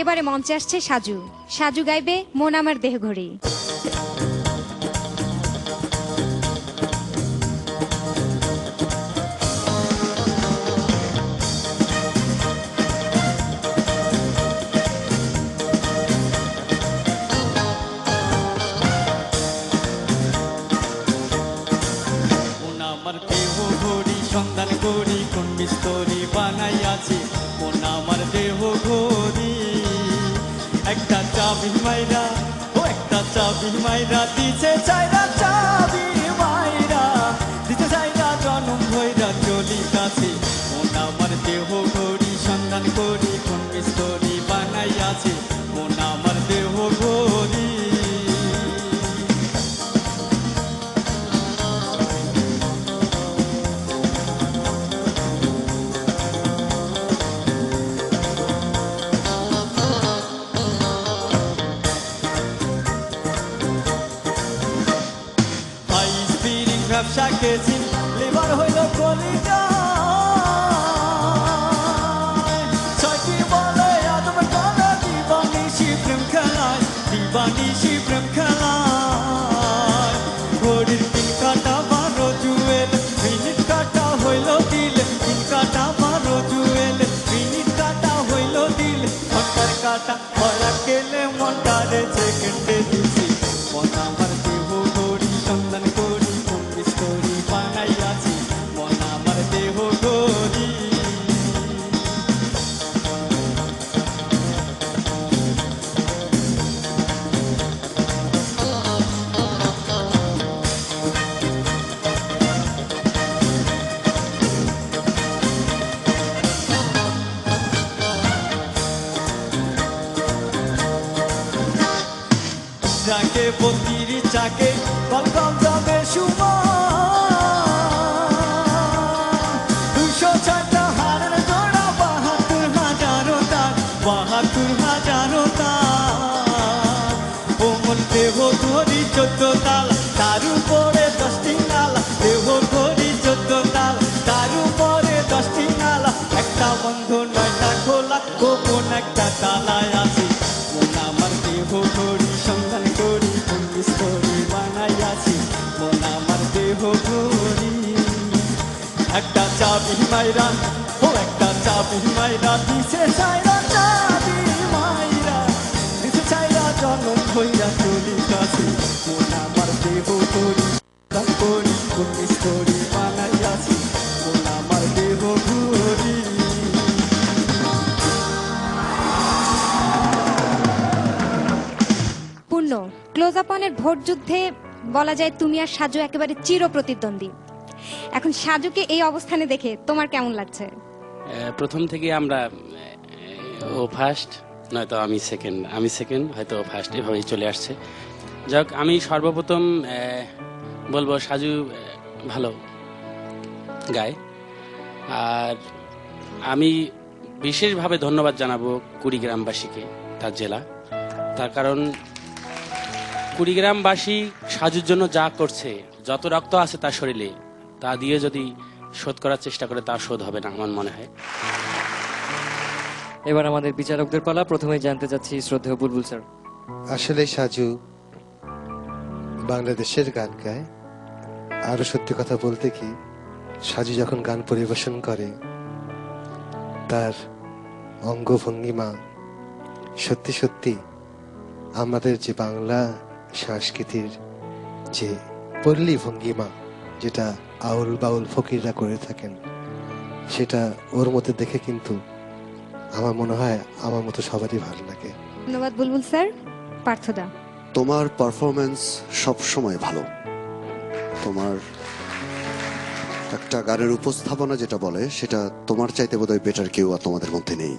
এবারে মঞ্চে আসছে সাজু। সাজু গাইবে মন আমার দেহ ঘড়ি। আমার দেহ ঘড়ি সন্ধান করি কোন মিস্তরি বানাইয়াছি মন আমার দেহ ঘড়ি একটা চাবি মাইরা দিছে চাইরা চাবি মাইরা দিছে চাইরা জনম ভৈরা চলি কাছে মন আমার দেহ ঘড়ি সন্ধান করি কোন মিস্তরি বানাইয়াছি মন আমার দেহ ঘড়ি ব্যবসা কেছি লিভার হইল কলিজা ছয়টি বলে আদম কানা দিবানিশি প্রেম খেলায় ঘড়ির তিন কাটা 12 জুয়েল মিনিট কাটা হইল দিল তিন কাটা 12 জুয়েল মিনিট কাটা হইল দিল ঘন্টার কাটা ভরা গেলে মনটারে সেকেন্ডে দিছি মন আমার দেহ ঘড়ি সন্ধান করি যাকে বন্দির চাকে কলকম যাবে সুমন 206টা হারের জোড়া 72,000 তার ও মন দেহ ধরি 14 তাল তার উপরে 10টি নালা দেহ ধরি 14 তাল তার উপরে 10টি নালা একটা বন্ধ 9টা খোলা গোপন একটা তালায় আছে মন আমার দেহ ধরি সন্ধান করি পুলিশ করি বানাইয়াছি মন আমার দেহ ঘড়ি একটা চাবি মাইরা দিছে চাইরা চাবি মাইরা দিছে চাইরা জনম হইয়া চলি কাছে মন আমার দেহ ঘড়ি সন্ধান করি পুলিশ করি বানাইয়াছি মন আমার দেহ ঘড়ি। ক্লোজ আপনের ভোট যুদ্ধে বলা যায় তুমি আর সাজু একেবারে চির প্রতিদ্বন্দ্বী। এখন সাজুকে এই অবস্থানে দেখে তোমার কেমন লাগছে? প্রথম থেকে আমরা ও ফার্স্ট নয়তো আমি সেকেন্ড হয়তো ফার্স্ট এভাবেই চলে আসছে। যাক আমি সর্বপ্রথম বলবো সাজু ভালো গায় আর আমি বিশেষভাবে ধন্যবাদ জানাবো কুড়িগ্রামবাসীকে তার জেলা তার কারণ কুড়িগ্রামবাসী সাজুর জন্য যা করছে যত রক্ত আছে তার শরীরে তা দিয়ে যদি শোধ করার চেষ্টা করে তা শোধ হবে না আমার মনে হয়। এবার আমাদের বিচারকদের পালা। প্রথমে জানতে চাচ্ছি শ্রদ্ধেয় বুলবুল স্যার। আসলে সাজু বাংলাদেশের গান গায়। আরো সত্যি কথা বলতে কি সাজু যখন গান পরিবেশন করে তার অঙ্গভঙ্গিমা সত্যি সত্যি আমাদের যে বাংলা সংস্কৃতির যে পল্লী ভঙ্গিমা যেটা আউল বাউল ফকিররা করে থাকেন সেটা ওর মধ্যে দেখে কিন্তু আমার মনে হয় আমার মতো সবারই ভালো লাগে। ধন্যবাদ বুলবুল স্যার। পার্থদা, তোমার পারফরমেন্স সব সময় ভালো। তোমার একটা গানের উপস্থাপনা যেটা বলে সেটা তোমার চাইতে বোধহয় বেটার কেউ আর তোমাদের মধ্যে নেই।